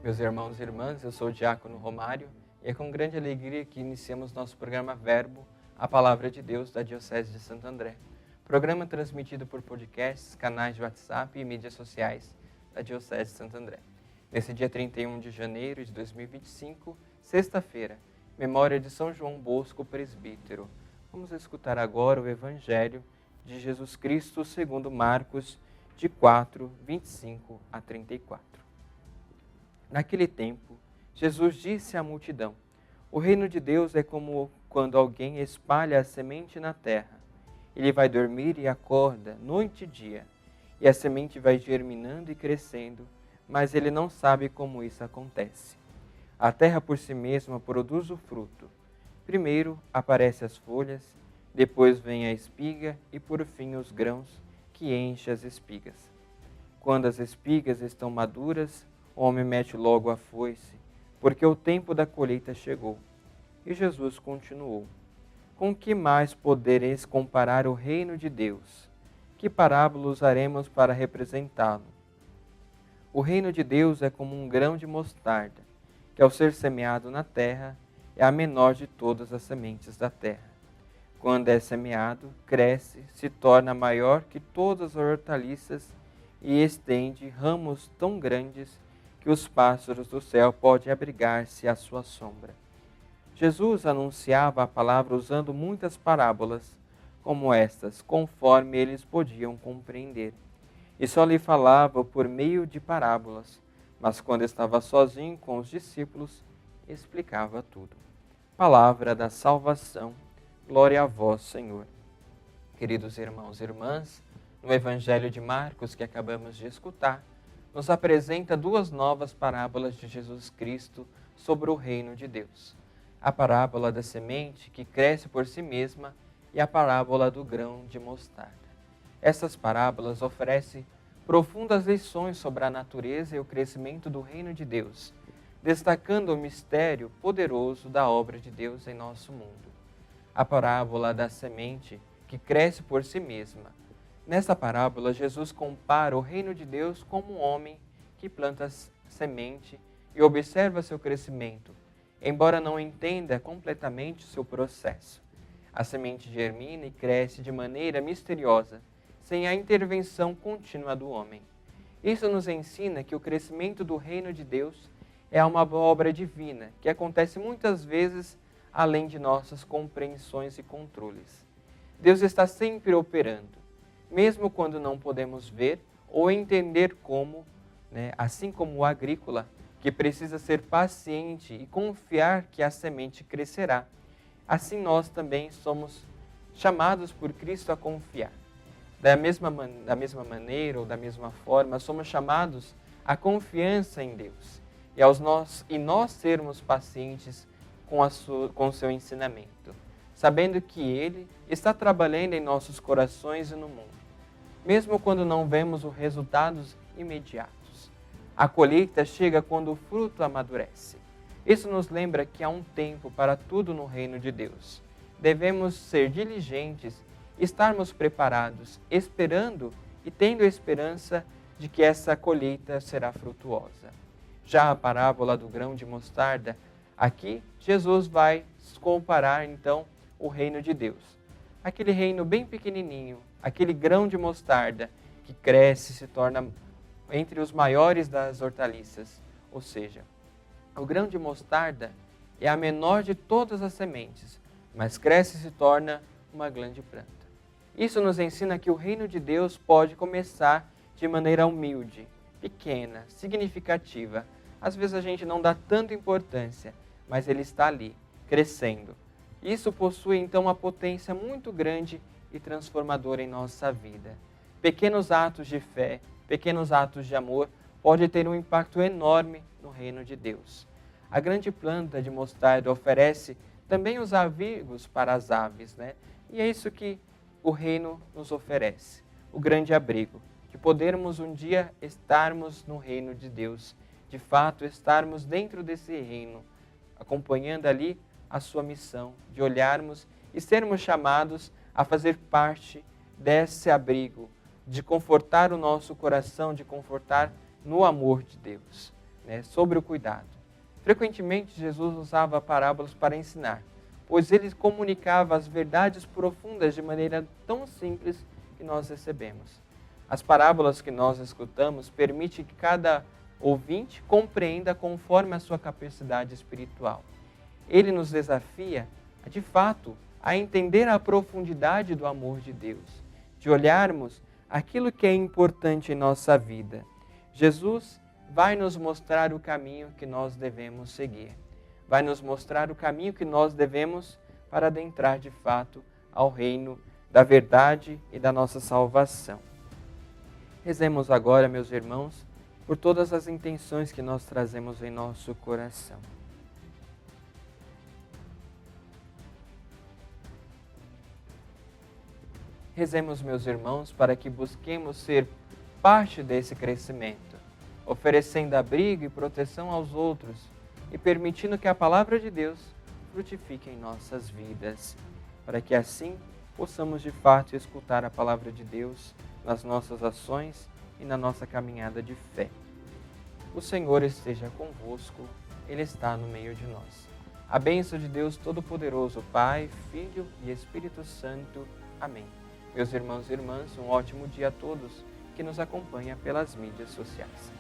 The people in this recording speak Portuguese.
Meus irmãos e irmãs, eu sou o Diácono Romário e é com grande alegria que iniciamos nosso programa Verbo, a Palavra de Deus da Diocese de Santo André. Programa transmitido por podcasts, canais de WhatsApp e mídias sociais da Diocese de Santo André. Nesse dia 31 de janeiro de 2025, sexta-feira, memória de São João Bosco, presbítero. Vamos escutar agora o Evangelho de Jesus Cristo segundo Marcos, de 4, 25 a 34. Naquele tempo, Jesus disse à multidão: o reino de Deus é como quando alguém espalha a semente na terra. Ele vai dormir e acorda, noite e dia, e a semente vai germinando e crescendo, mas ele não sabe como isso acontece. A terra por si mesma produz o fruto. Primeiro aparecem as folhas, depois vem a espiga e por fim os grãos que enchem as espigas. Quando as espigas estão maduras, o homem mete logo a foice, porque o tempo da colheita chegou. E Jesus continuou: com que mais podereis comparar o reino de Deus? Que parábola usaremos para representá-lo? O reino de Deus é como um grão de mostarda, que ao ser semeado na terra, é a menor de todas as sementes da terra. Quando é semeado, cresce, se torna maior que todas as hortaliças e estende ramos tão grandes que os pássaros do céu podem abrigar-se à sua sombra. Jesus anunciava a palavra usando muitas parábolas, como estas, conforme eles podiam compreender. E só lhe falava por meio de parábolas, mas quando estava sozinho com os discípulos, explicava tudo. Palavra da salvação, glória a vós, Senhor. Queridos irmãos e irmãs, no Evangelho de Marcos que acabamos de escutar, nos apresenta duas novas parábolas de Jesus Cristo sobre o reino de Deus. A parábola da semente que cresce por si mesma e a parábola do grão de mostarda. Essas parábolas oferecem profundas lições sobre a natureza e o crescimento do reino de Deus, destacando o mistério poderoso da obra de Deus em nosso mundo. A parábola da semente que cresce por si mesma. Nessa parábola, Jesus compara o reino de Deus como um homem que planta semente e observa seu crescimento, embora não entenda completamente o seu processo. A semente germina e cresce de maneira misteriosa, sem a intervenção contínua do homem. Isso nos ensina que o crescimento do reino de Deus é uma obra divina, que acontece muitas vezes além de nossas compreensões e controles. Deus está sempre operando, mesmo quando não podemos ver ou entender como, assim como o agrícola, que precisa ser paciente e confiar que a semente crescerá. Assim nós também somos chamados por Cristo a confiar. Da mesma maneira ou da mesma forma, somos chamados à confiança em Deus e nós sermos pacientes com o seu ensinamento, sabendo que Ele está trabalhando em nossos corações e no mundo, mesmo quando não vemos os resultados imediatos. A colheita chega quando o fruto amadurece. Isso nos lembra que há um tempo para tudo no reino de Deus. Devemos ser diligentes, estarmos preparados, esperando e tendo a esperança de que essa colheita será frutuosa. Já a parábola do grão de mostarda, aqui Jesus vai comparar então o reino de Deus. Aquele reino bem pequenininho, aquele grão de mostarda que cresce e se torna entre os maiores das hortaliças. Ou seja, o grão de mostarda é a menor de todas as sementes, mas cresce e se torna uma grande planta. Isso nos ensina que o reino de Deus pode começar de maneira humilde, pequena, significativa. Às vezes a gente não dá tanta importância, mas ele está ali, crescendo. Isso possui então uma potência muito grande e transformadora em nossa vida. Pequenos atos de fé, pequenos atos de amor podem ter um impacto enorme no reino de Deus. A grande planta de mostarda oferece também os abrigos para as aves, E é isso que o reino nos oferece, o grande abrigo, de podermos um dia estarmos no reino de Deus, de fato estarmos dentro desse reino, acompanhando ali a sua missão, de olharmos e sermos chamados a fazer parte desse abrigo, de confortar o nosso coração, de confortar no amor de Deus. sobre o cuidado. Frequentemente, Jesus usava parábolas para ensinar, pois ele comunicava as verdades profundas de maneira tão simples que nós recebemos. As parábolas que nós escutamos permitem que cada ouvinte compreenda conforme a sua capacidade espiritual. Ele nos desafia, de fato, a entender a profundidade do amor de Deus, de olharmos aquilo que é importante em nossa vida. Jesus vai nos mostrar o caminho que nós devemos seguir. Vai nos mostrar o caminho que nós devemos para adentrar de fato ao reino da verdade e da nossa salvação. Rezemos agora, meus irmãos, por todas as intenções que nós trazemos em nosso coração. Rezemos, meus irmãos, para que busquemos ser parte desse crescimento, oferecendo abrigo e proteção aos outros e permitindo que a palavra de Deus frutifique em nossas vidas, para que assim possamos de fato escutar a palavra de Deus nas nossas ações e na nossa caminhada de fé. O Senhor esteja convosco, Ele está no meio de nós. A bênção de Deus Todo-Poderoso, Pai, Filho e Espírito Santo. Amém. Meus irmãos e irmãs, um ótimo dia a todos que nos acompanham pelas mídias sociais.